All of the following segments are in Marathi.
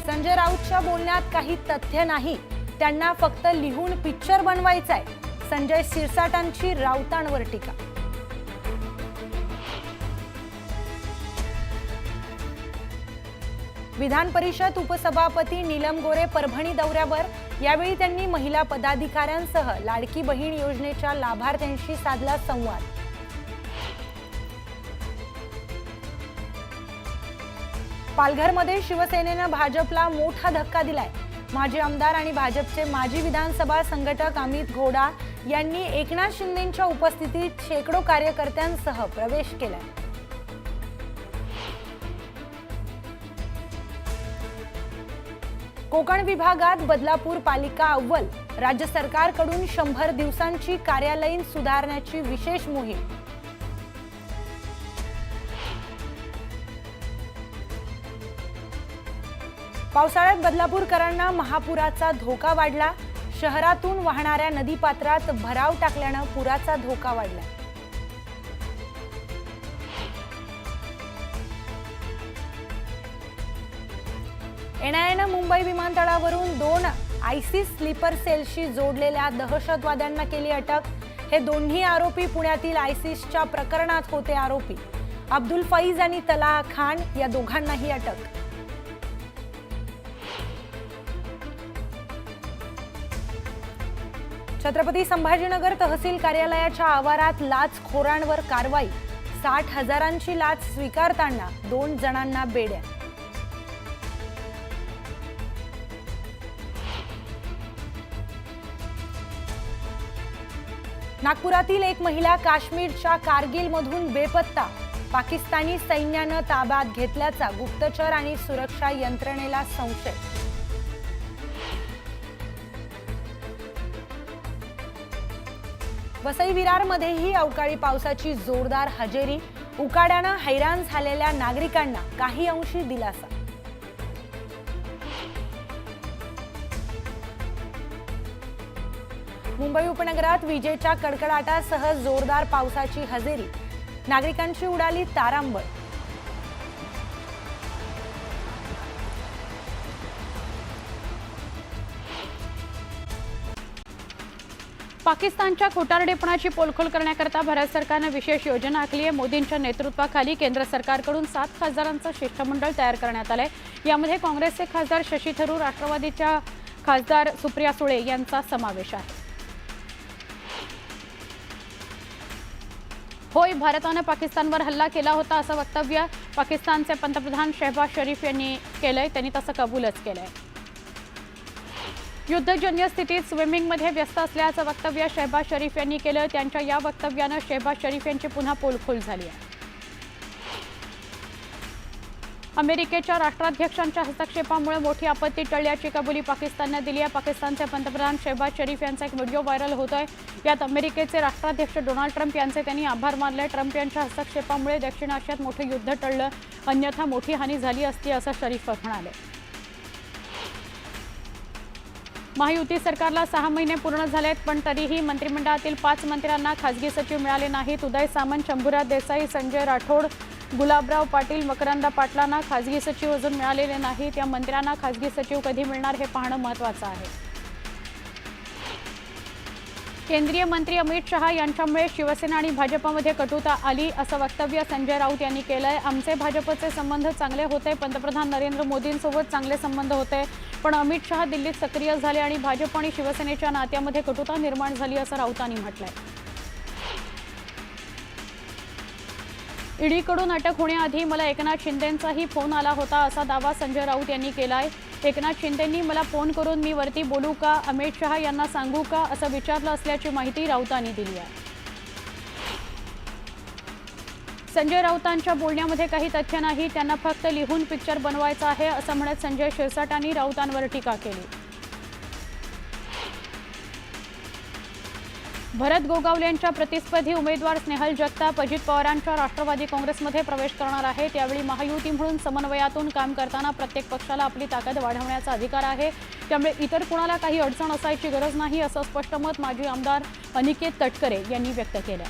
संजय राऊतच्या बोलण्यात काही तथ्य नाही, त्यांना फक्त लिहून पिक्चर बनवायचा आहे. संजय शिरसाटांची राऊतांवर टीका. विधान परिषद उपसभापती नीलम गोरे परभणी दौऱ्यावर. यावेळी त्यांनी महिला पदाधिकाऱ्यांसह लाडकी बहीण योजनेच्या लाभार्थ्यांशी साधला संवाद. पालघरमध्ये शिवसेनेनं भाजपला मोठा धक्का दिलाय. माजी आमदार आणि भाजपचे माजी विधानसभा संघटक अमित घोडा यांनी एकनाथ शिंदेंच्या उपस्थितीत शेकडो कार्यकर्त्यांसह प्रवेश केलाय. कोकण विभागात बदलापूर पालिका अव्वल. राज्य सरकारकडून 100 दिवसांची कार्यालयीन सुधारण्याची विशेष मोहीम. पावसाळ्यात बदलापूरकरांना महापुराचा धोका वाढला. शहरातून वाहणाऱ्या नदीपात्रात भराव टाकल्यानं पुराचा धोका वाढला. एनआयएनं मुंबई विमानतळावरून 2 आयसिस स्लीपर सेलशी जोडलेल्या दहशतवाद्यांना केली अटक. हे दोन्ही आरोपी पुण्यातील आयसिसच्या प्रकरणात होते आरोपी. अब्दुल फैज आणि तलाह खान या दोघांनाही अटक. छत्रपती संभाजीनगर तहसील कार्यालयाच्या आवारात लाचखोरांवर कारवाई. 60,000ची लाच स्वीकारताना 2 जणांना बेड्या. नागपुरातील एक महिला काश्मीरच्या कारगिलमधून बेपत्ता. पाकिस्तानी सैन्यानं ताब्यात घेतल्याचा गुप्तचर आणि सुरक्षा यंत्रणेला संशय. वसई विरारमध्येही अवकाळी पावसाची जोरदार हजेरी. उकाड्यानं हैराण झालेल्या नागरिकांना काही अंशी दिलासा. मुंबई उपनगरात विजेच्या कडकडाटासह जोरदार पावसाची हजेरी. नागरिकांची उडाली तारांबळ. पाकिस्तानच्या खोटारडेपणाची पोलखोल करण्याकरता भारत सरकारने विशेष योजना आखली आहे. मोदींच्या नेतृत्वाखाली केंद्र सरकारकडून 7 खासदारांचं शिष्टमंडळ तयार करण्यात आलंय. यामध्ये काँग्रेसचे खासदार शशी थरूर, राष्ट्रवादीच्या खासदार सुप्रिया सुळे यांचा समावेश आहे. होय, भारताने पाकिस्तानवर हल्ला केला होता असं वक्तव्य पाकिस्तानचे पंतप्रधान शहबाज शरीफ यांनी केलंय. त्यांनी तसं कबूलच केलंय. युद्धजन्य स्थितीत स्विमिंगमध्ये व्यस्त असल्याचं वक्तव्य शहबाज शरीफ यांनी केलं. त्यांच्या या वक्तव्यानं शहबाज शरीफ यांची पुन्हा पोलखोल झाली आहे. अमेरिकेच्या राष्ट्राध्यक्षांच्या हस्तक्षेपामुळे मोठी आपत्ती टळल्याची कबुली पाकिस्तानने दिली आहे. पाकिस्तानचे पंतप्रधान शहबाज शरीफ यांचा एक व्हिडिओ व्हायरल होतोय. यात अमेरिकेचे राष्ट्राध्यक्ष डोनाल्ड ट्रम्प यांचे त्यांनी आभार मानले. ट्रम्प यांच्या हस्तक्षेपामुळे दक्षिण आशियात मोठे युद्ध टळलं, अन्यथा मोठी हानी झाली असती असं शरीफ म्हणाले. महायुती सरकारला 6 महिने पूर्ण झालेत, पण तरीही मंत्रिमंडळातील 5 मंत्र्यांना खासगी सचिव मिळाले नाहीत. उदय सामंत, शंभूराज देसाई, संजय राठोड, गुलाबराव पाटील, मकरंद पाटलांना खासगी सचिव अजून मिळालेले नाहीत. या मंत्र्यांना खासगी सचिव कधी मिळणार हे पाहणं महत्त्वाचं आहे. केंद्रीय मंत्री अमित शहा यांच्यामुळे शिवसेना आणि भाजपमध्ये कटुता आली असं वक्तव्य संजय राऊत यांनी केलंय. आमचे भाजपचे संबंध चांगले होते, पंतप्रधान नरेंद्र मोदींसोबत चांगले संबंध होते, पण अमित शहा दिल्लीत सक्रिय झाले आणि भाजप आणि शिवसेनेच्या नात्यामध्ये कटुता निर्माण झाली असं राऊतांनी म्हटलंय. ईडीकडून अटक होण्याआधी मला एकनाथ शिंदेंचाही फोन आला होता असा दावा संजय राऊत यांनी केलाय. एकनाथ शिंदेंनी मला फोन करून मी वरती बोलू का, अमित शहा यांना सांगू का असं विचारलं असल्याची माहिती राऊतांनी दिली आहे. संजय राऊतांच्या बोलण्यामध्ये काही तथ्य नाही, त्यांना फक्त लिहून पिक्चर बनवायचं आहे असं म्हणत संजय शिरसाटांनी राऊतांवर टीका केली. भरत गोगावलेंच्या प्रतिस्पर्धी उमेदवार स्नेहल जगताप अजित पवारांच्या राष्ट्रवादी काँग्रेसमध्ये प्रवेश करणार आहेत. त्यावेळी महायुती म्हणून समन्वयातून काम करताना प्रत्येक पक्षाला आपली ताकद वाढवण्याचा अधिकार आहे, त्यामुळे इतर कुणाला काही अडचण असायची गरज नाही असं स्पष्ट मत माजी आमदार अनिकेत तटकरे यांनी व्यक्त केलं.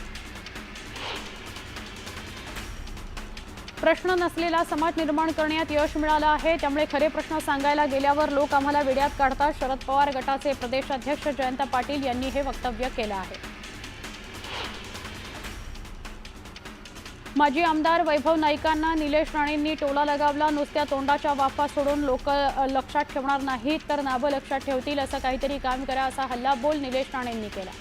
प्रश्न नसलेला समाज निर्माण करण्यात यश मिळालं आहे, त्यामुळे खरे प्रश्न सांगायला गेल्यावर लोक आम्हाला वेड्यात काढतात. शरद पवार गटाचे प्रदेशाध्यक्ष जयंत पाटील यांनी हे वक्तव्य केलं आहे. माजी आमदार वैभव नाईकांना निलेश राणेंनी टोला लगावला. नुसत्या तोंडाच्या वाफा सोडून लोक लक्षात ठेवणार नाहीत तर नावं लक्षात ठेवतील, असं काहीतरी काम करा, असा हल्लाबोल निलेश राणेंनी केला.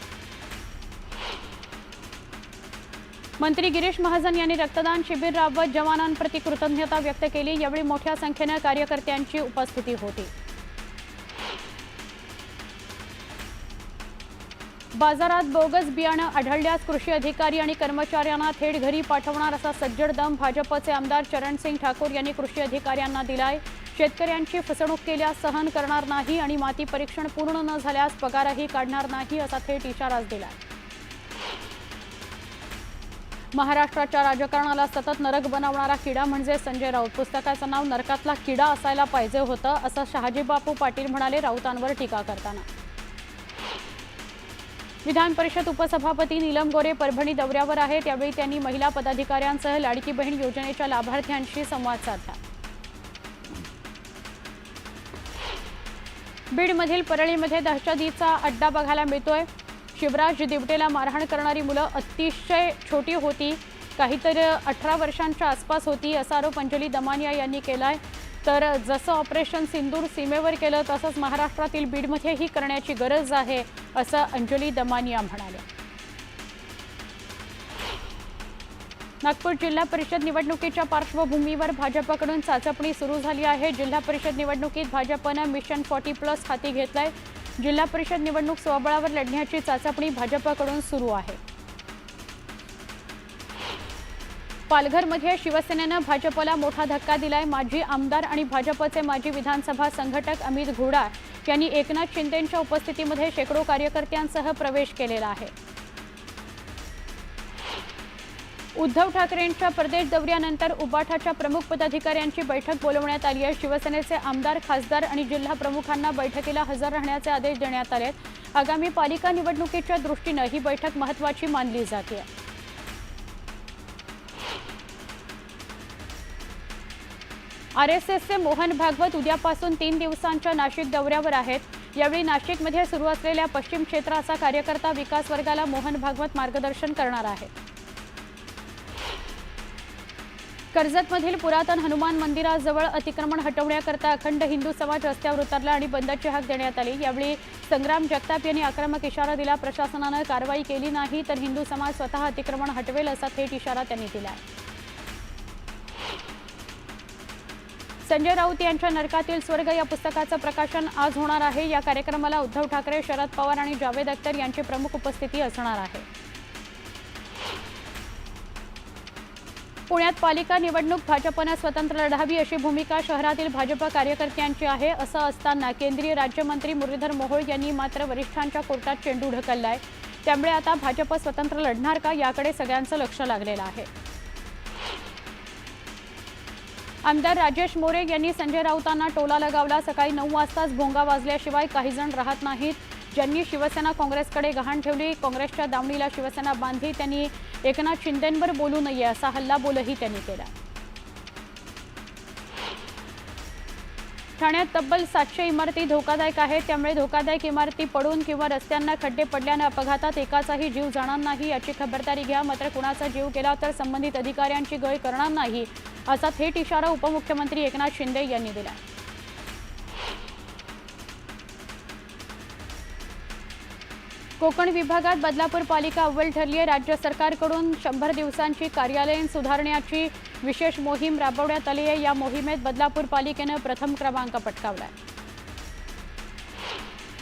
मंत्री गिरीश महाजन यांनी रक्तदान शिबिर राबवत जवानांप्रती कृतज्ञता व्यक्त केली. यावेळी मोठ्या संख्येने कार्यकर्त्यांची उपस्थिती होती. बाजारात बोगस बियाणं आढळल्यास कृषी अधिकारी आणि कर्मचाऱ्यांना थेट घरी पाठवणार असा सज्जड दम भाजपचे आमदार चरणसिंग ठाकूर यांनी कृषी अधिकाऱ्यांना दिलाय. शेतकऱ्यांची फसवणूक केल्यास सहन करणार नाही आणि माती परीक्षण पूर्ण न झाल्यास पगारही काढणार नाही, असा थेट इशाराच दिलाय. महाराष्ट्राच्या राजकारणाला सतत नरक बनवणारा किडा म्हणजे संजय राऊत. पुस्तकाचं नाव नरकातला किडा असायला पाहिजे होतं, असं शहाजीबापू पाटील म्हणाले राऊतांवर टीका करताना. विधान परिषद उपसभापती नीलम गोरे परभणी दौऱ्यावर आहेत. यावेळी त्यांनी महिला पदाधिकाऱ्यांसह लाडकी बहीण योजनेच्या लाभार्थ्यांशी संवाद साधला. बीडमधील परळीमध्ये दहशतीचा अड्डा बघायला मिळतोय. शिवराज दिवटेला मारहाण करणारी मुलं अतिशय छोटी होती, काहीतरी 18 वर्षांच्या आसपास होती, असा आरोप अंजली दमानिया यांनी केलाय. तर जसं ऑपरेशन सिंदूर सीमेवर केलं तसंच महाराष्ट्रातील बीडमध्येही करण्याची गरज आहे, असं अंजली दमानिया म्हणाल्या. नागपूर जिल्हा परिषद निवडणुकीच्या पार्श्वभूमीवर भाजपकडून चाचपणी सुरू झाली आहे. जिल्हा परिषद निवडणुकीत भाजपनं मिशन 40+ हाती घेतलंय. जिल्हा परिषद निवडणूक स्वबळावर लढण्याची चाचपणी भाजपकडून सुरू आहे. पालघरमध्ये शिवसेनेनं भाजपला मोठा धक्का दिलाय. माजी आमदार आणि भाजपचे माजी विधानसभा संघटक अमित घोडा यांनी एकनाथ शिंदेंच्या उपस्थितीमध्ये शेकडो कार्यकर्त्यांसह प्रवेश केलेला आहे. उद्धव ठाकरेंच्या परदेश दौऱ्यानंतर उबाठाच्या प्रमुख पदाधिकाऱ्यांची बैठक बोलवण्यात आली आहे. शिवसेनेचे आमदार, खासदार आणि जिल्हा प्रमुखांना बैठकीला हजर राहण्याचे आदेश देण्यात आले आहेत. आगामी पालिका निवडणुकीच्या दृष्टीनं ही बैठक महत्त्वाची मानली जाते. RSSचे मोहन भागवत उद्यापासून 3 दिवसांच्या नाशिक दौऱ्यावर आहेत. यावेळी नाशिकमध्ये सुरू असलेल्या पश्चिम क्षेत्राचा कार्यकर्ता विकास वर्गाला मोहन भागवत मार्गदर्शन करणार आहेत. कर्जतमधील पुरातन हनुमान मंदिराजवळ अतिक्रमण हटवण्याकरता अखंड हिंदू समाज रस्त्यावर उतरला आणि बंदची हाक देण्यात आली. यावेळी संग्राम जगताप यांनी आक्रमक इशारा दिला. प्रशासनानं कारवाई केली नाही तर हिंदू समाज स्वतः अतिक्रमण हटवेल, असा थेट इशारा त्यांनी दिला. संजय राऊत यांच्या नरकातील स्वर्ग या पुस्तकाचं प्रकाशन आज होणार आहे. या कार्यक्रमाला उद्धव ठाकरे, शरद पवार आणि जावेद अख्तर यांची प्रमुख उपस्थिती असणार आहे. पुण्यात पालिका निवडणूक भाजपनं स्वतंत्र लढावी अशी भूमिका शहरातील भाजप कार्यकर्त्यांची आहे. असं असताना केंद्रीय राज्यमंत्री मुरलीधर मोहोळ यांनी मात्र वरिष्ठांच्या कोर्टात चेंडू ढकललाय. त्यामुळे आता भाजप स्वतंत्र लढणार का, याकडे सगळ्यांचं लक्ष लागलेलं आहे. आमदार राजेश मोरे यांनी संजय राऊतांना टोला लगावला. सकाळी 9 वाजताच भोंगा वाजल्याशिवाय काही जण राहत नाहीत. ज्यांनी शिवसेना काँग्रेसकडे गहाण ठेवली, काँग्रेसच्या दावणीला शिवसेना बांधली, त्यांनी एकनाथ शिंदेंवर बोलू नये, असा हल्लाबोलही त्यांनी केला. ठाण्यात तब्बल 700 इमारती धोकादायक आहेत. त्यामुळे धोकादायक इमारती पडून किंवा रस्त्यांना खड्डे पडल्याने अपघातात एकाचाही जीव जाणार नाही, याची खबरदारी घ्या. मात्र कुणाचा जीव गेला तर संबंधित अधिकाऱ्यांची गय करणार नाही, असा थेट इशारा उपमुख्यमंत्री एकनाथ शिंदे यांनी दिला. कोकण विभागात बदलापूर पालिका अव्वल ठरली आहे. राज्य सरकारकडून 100 दिवसांची कार्यालयीन सुधारण्याची विशेष मोहीम राबवण्यात आली आहे. या मोहिमेत बदलापूर पालिकेनं प्रथम क्रमांक पटकावला.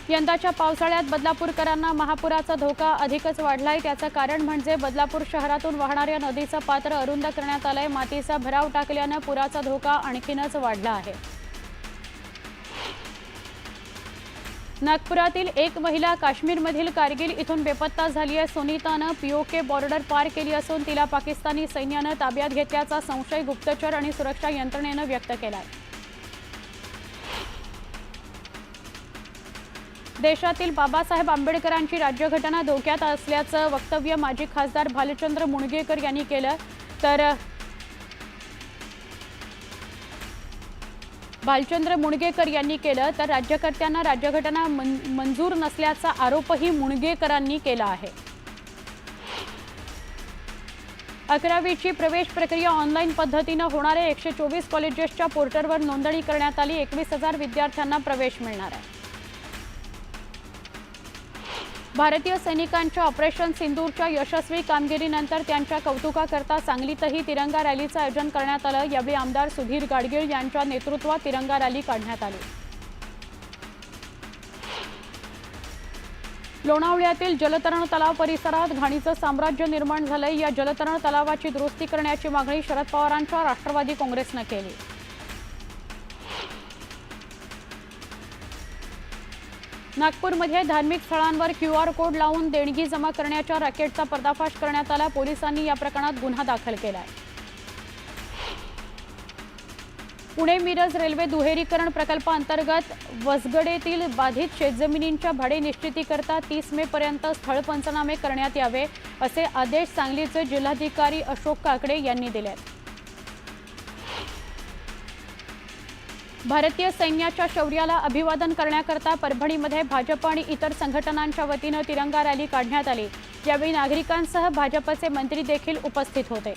यंदाच्या पावसाळ्यात बदलापूरकरांना महापुराचा धोका अधिकच वाढलाय. त्याचं कारण म्हणजे बदलापूर शहरातून वाहणाऱ्या नदीचं पात्र अरुंद करण्यात आलंय. मातीचा भराव टाकल्यानं पुराचा धोका आणखीनच वाढला आहे. नागपुरातील एक महिला काश्मीरमधील कारगिल इथून बेपत्ता झाली आहे. सुनीतानं POK बॉर्डर पार केली असून तिला पाकिस्तानी सैन्यानं ताब्यात घेतल्याचा संशय गुप्तचर आणि सुरक्षा यंत्रणेनं व्यक्त केलाय. देशातील बाबासाहेब आंबेडकरांची राज्यघटना धोक्यात असल्याचं वक्तव्य माजी खासदार भालचंद्र मुणगेकर यांनी केलं. तर भालचंद्र मुणगेकर यांनी केलं, तर राज्यकर्त्यांना राज्यघटना मंजूर नसल्याचा आरोपही मुणगेकरांनी केला आहे. 11वीची प्रवेश प्रक्रिया ऑनलाईन पद्धतीनं होणारे 124 कॉलेजेसच्या पोर्टलवर नोंदणी करण्यात आली. 21,000 विद्यार्थ्यांना प्रवेश मिळणार आहे. भारतीय सैनिकांच्या ऑपरेशन सिंदूरच्या यशस्वी कामगिरीनंतर त्यांच्या कौतुकाकरता सांगलीतही तिरंगा रॅलीचं आयोजन करण्यात आलं. यावेळी आमदार सुधीर गाडगीळ यांच्या नेतृत्वात तिरंगा रॅली काढण्यात आली. लोणावळ्यातील जलतरण तलाव परिसरात घाणीचं साम्राज्य निर्माण झालंय. या जलतरण तलावाची दुरुस्ती करण्याची मागणी शरद पवारांच्या राष्ट्रवादी काँग्रेसनं केली. नागपूरमध्ये धार्मिक स्थळांवर QR कोड लावून देणगी जमा करण्याच्या रॅकेटचा पर्दाफाश करण्यात आला. पोलिसांनी या प्रकरणात गुन्हा दाखल केलाय. पुणे मिरज रेल्वे दुहेरीकरण प्रकल्पाअंतर्गत वसगडेतील बाधित शेतजमिनींच्या भाडे निश्चितीकरता 30 मे पर्यंत स्थळ पंचनामे करण्यात यावे, असे आदेश सांगलीचे जिल्हाधिकारी अशोक काकडे यांनी दिले. भारतीय सैन्याच्या शौर्याला अभिवादन करण्याकरता परभणीमध्ये भाजप आणि इतर संघटनांच्या वतीनं तिरंगा रॅली काढण्यात आली. यावेळी नागरिकांसह भाजपचे मंत्री देखील उपस्थित होते.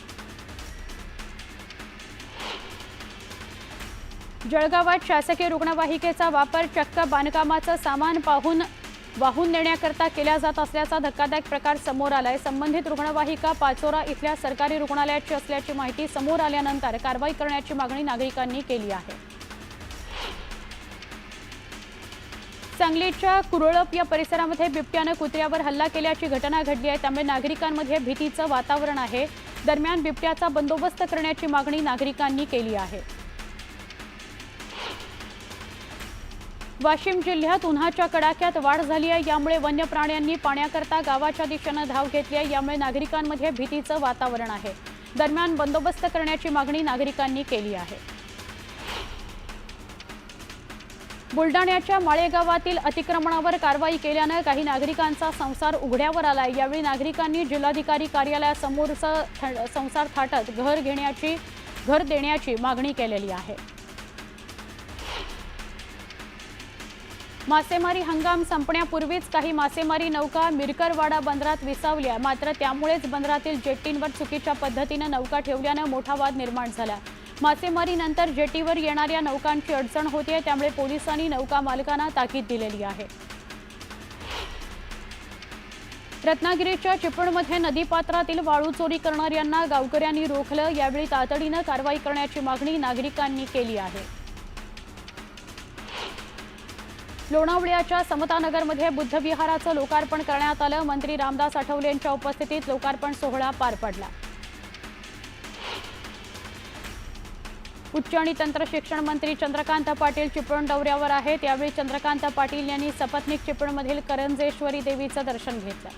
जळगावात शासकीय रुग्णवाहिकेचा वापर चक्क बांधकामाचं सामान वाहून नेण्याकरता केला जात असल्याचा धक्कादायक प्रकार समोर आलाय. संबंधित रुग्णवाहिका पाचोरा इथल्या सरकारी रुग्णालयाची असल्याची माहिती समोर आल्यानंतर कारवाई करण्याची मागणी नागरिकांनी केली आहे. सांगलीच्या कुरळप या परिसरामध्ये बिबट्यानं कुत्र्यावर हल्ला केल्याची घटना घडली आहे. त्यामुळे नागरिकांमध्ये भीतीचं वातावरण आहे. दरम्यान बिबट्याचा बंदोबस्त करण्याची मागणी नागरिकांनी केली आहे. वाशिम जिल्ह्यात उन्हाच्या कडाक्यात वाढ झाली आहे. यामुळे वन्य प्राण्यांनी पाण्याकरता गावाच्या दिशेनं धाव घेतली आहे. यामुळे नागरिकांमध्ये भीतीचं वातावरण आहे. दरम्यान बंदोबस्त करण्याची मागणी नागरिकांनी केली आहे. बुलडाण्याच्या माळेगावातील अतिक्रमणावर कारवाई केल्यानं काही नागरिकांचा संसार उघड्यावर आलाय. यावेळी नागरिकांनी जिल्हाधिकारी कार्यालयासमोरचं संसार थाटत घर देण्याची मागणी केलेली आहे. मासेमारी हंगाम संपण्यापूर्वीच काही मासेमारी नौका मिरकरवाडा बंदरात विसावल्या. मात्र त्यामुळेच बंदरातील जेट्टींवर चुकीच्या पद्धतीनं नौका ठेवल्यानं मोठा वाद निर्माण झाला. मासेमारीनंतर जेटीवर येणाऱ्या नौकांची अडचण होते. त्यामुळे पोलिसांनी नौका मालकांना ताकीद दिलेली आहे. रत्नागिरीच्या चिपळूणमध्ये नदीपात्रातील वाळू चोरी करणाऱ्यांना गावकऱ्यांनी रोखलं. यावेळी तातडीनं कारवाई करण्याची मागणी नागरिकांनी केली आहे. लोणावळ्याच्या समतानगरमध्ये बुद्धविहाराचं लोकार्पण करण्यात आलं. मंत्री रामदास आठवले यांच्या उपस्थितीत लोकार्पण सोहळा पार पडला. उच्च आणि तंत्र शिक्षण मंत्री चंद्रकांत पाटील चिपळूण दौऱ्यावर आहेत. यावेळी चंद्रकांत पाटील यांनी सपत्नीक चिपळूणमधील करंजेश्वरी देवीचं दर्शन घेतलं.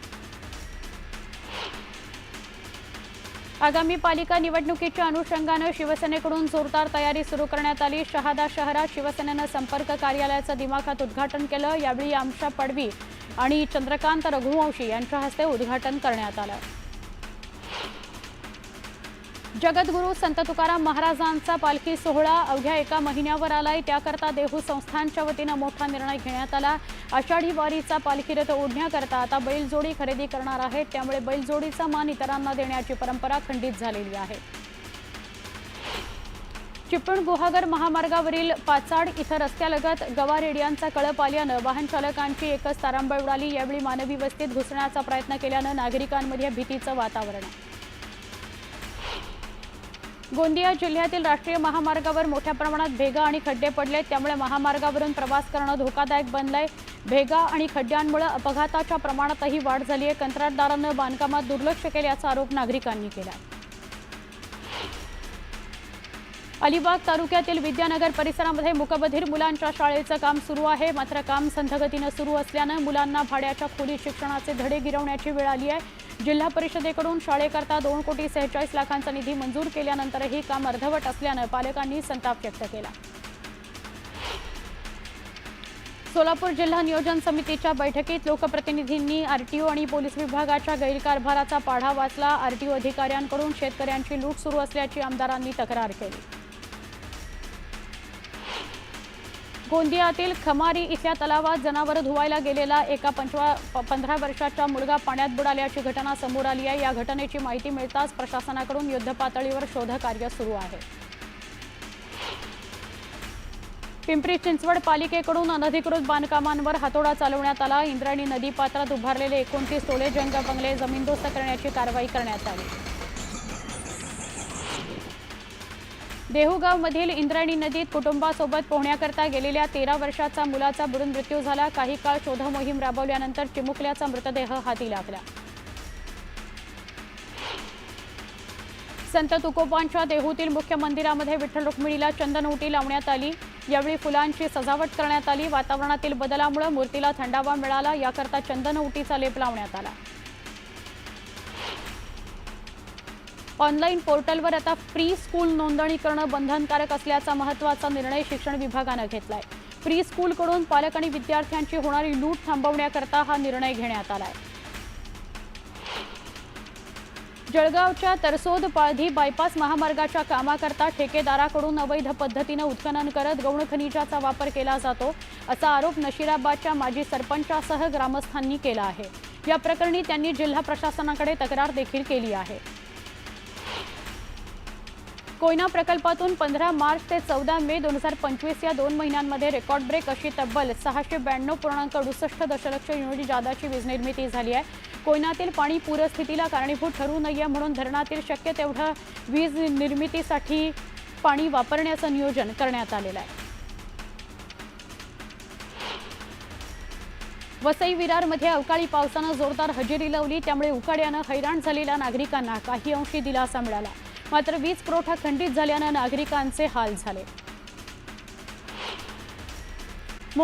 आगामी पालिका निवडणुकीच्या अनुषंगानं शिवसेनेकडून जोरदार तयारी सुरू करण्यात आली. शहादा शहरात शिवसेनेनं संपर्क कार्यालयाचं दिमाखात उद्घाटन केलं. यावेळी आमशा पडवी आणि चंद्रकांत रघुवंशी यांच्या हस्ते उद्घाटन करण्यात आलं. जगद्गुरू संत तुकाराम महाराजांचा पालखी सोहळा अवघ्या एका महिन्यावर आलाय. त्याकरता देहू संस्थानच्या वतीनं मोठा निर्णय घेण्यात आला. आषाढी वारीचा पालखी रथ ओढण्याकरता आता बैलजोडी खरेदी करणार आहेत. त्यामुळे बैलजोडीचा मान इतरांना देण्याची परंपरा खंडित झालेली आहे. चिपळूण गुहागर महामार्गावरील पाचाड इथं रस्त्यालगत गवारेड्यांचा कळप आल्यानं वाहन चालकांची एकच तारांबळ उडाली. यावेळी मानवी वस्तीत घुसण्याचा प्रयत्न केल्यानं नागरिकांमध्ये भीतीचं वातावरण आहे. गोंदिया जिल्ह्यातील राष्ट्रीय महामार्गावर मोठ्या प्रमाणात भेगा आणि खड्डे पडले. त्यामुळे महामार्गावरून प्रवास करणं धोकादायक बनलंय. भेगा आणि खड्ड्यांमुळे अपघाताच्या प्रमाणातही वाढ झाली आहे. कंत्राटदारानं बांधकामात दुर्लक्ष केल्याचा आरोप नागरिकांनी केला. अलिबाग तालुक्यातील विद्यानगर परिसरामध्ये मूकबधिर मुलांच्या शाळेचं काम सुरू आहे. मात्र काम संथगतीनं सुरू असल्यानं मुलांना भाड्याच्या खोलीत शिक्षणाचे धडे गिरवण्याची वेळ आली आहे. जिल्हा परिषदेकडून शाळेकरता 2,46 लाखांचा निधी मंजूर केल्यानंतरही काम अर्धवट असल्यानं पालकांनी संताप व्यक्त केला. सोलापूर जिल्हा नियोजन समितीच्या बैठकीत लोकप्रतिनिधींनी आरटीओ आणि पोलीस विभागाच्या गैरकारभाराचा पाढा वाचला. आरटीओ अधिकाऱ्यांकडून शेतकऱ्यांची लूट सुरू असल्याची आमदारांनी तक्रार केली. गोंदियातील खमारी इथल्या तलावात जनावरं धुवायला गेलेला एका 15 वर्षाचा मुलगा पाण्यात बुडाल्याची घटना समोर आली आहे। या घटनेची माहिती मिळताच प्रशासनाकडून युद्धपातळीवर शोधकार्य सुरू आहे। पिंपरी चिंचवड पालिकेकडून अनधिकृत बांधकामांवर हातोडा चालवण्यात आला। इंद्रायणी नदीपात्रात उभारलेले 29 टोले जंग बंगले जमीनदोस्त करण्याची कारवाई करण्यात आली। देहुगावमधील इंद्रायणी नदीत कुटुंबासोबत पोहण्याकरता गेलेल्या 13 वर्षाचा मुलाचा बुडून मृत्यू झाला। काही काळ शोध मोहीम राबवल्यानंतर चिमुकल्याचा मृतदेह हाती लागला। संत तुकोबांच्या देहूतील मुख्य मंदिरामध्ये विठ्ठल रुक्मिणीला चंदनउटी लावण्यात आली। यावेळी फुलांची सजावट करण्यात आली। वातावरणातील बदलामुळे मूर्तीला थंडावा मिळाला, याकरता चंदनउटीचा लेप लावण्यात आला। ऑनलाईन पोर्टलवर आता प्री स्कूल नोंदणी करणं बंधनकारक असल्याचा महत्त्वाचा निर्णय शिक्षण विभागाने घेतलाय। प्री स्कूलकडून पालक आणि विद्यार्थ्यांची होणारी लूट थांबवण्याकरता हा निर्णय घेण्यात आलाय। जळगावच्या तरसोद पाळधी बायपास महामार्गाच्या कामाकरता ठेकेदाराकडून अवैध पद्धतीने उत्खनन करत गौण खनिजाचा वापर केला जातो, असा आरोप नशिराबादच्या माजी सरपंचासह ग्रामस्थांनी केला आहे। या प्रकरणी त्यांनी जिल्हा प्रशासनाकडे तक्रार देखील केली आहे। कोयना प्रकल्पातून 15 मार्च ते 14 मे 2025 या 2 महिन्यांमध्ये रेकॉर्ड ब्रेक अशी तब्बल 692.68 दशलक्ष युनिट जादाची वीज निर्मिती झाली आहे। कोयनातील पाणी पूरस्थितीला कारणीभूत ठरू नये म्हणून धरणातील शक्य तेवढं वीज निर्मितीसाठी पाणी वापरण्याचं नियोजन करण्यात आलेलं आहे। वसई विरारमध्ये अवकाळी पावसानं जोरदार हजेरी लावली, त्यामुळे उकाड्यानं हैराण झालेल्या नागरिकांना काही अंशी दिलासा मिळाला। मात्र वीज पुरवठा खंडित झाल्यानं नागरिकांचे हाल झाले।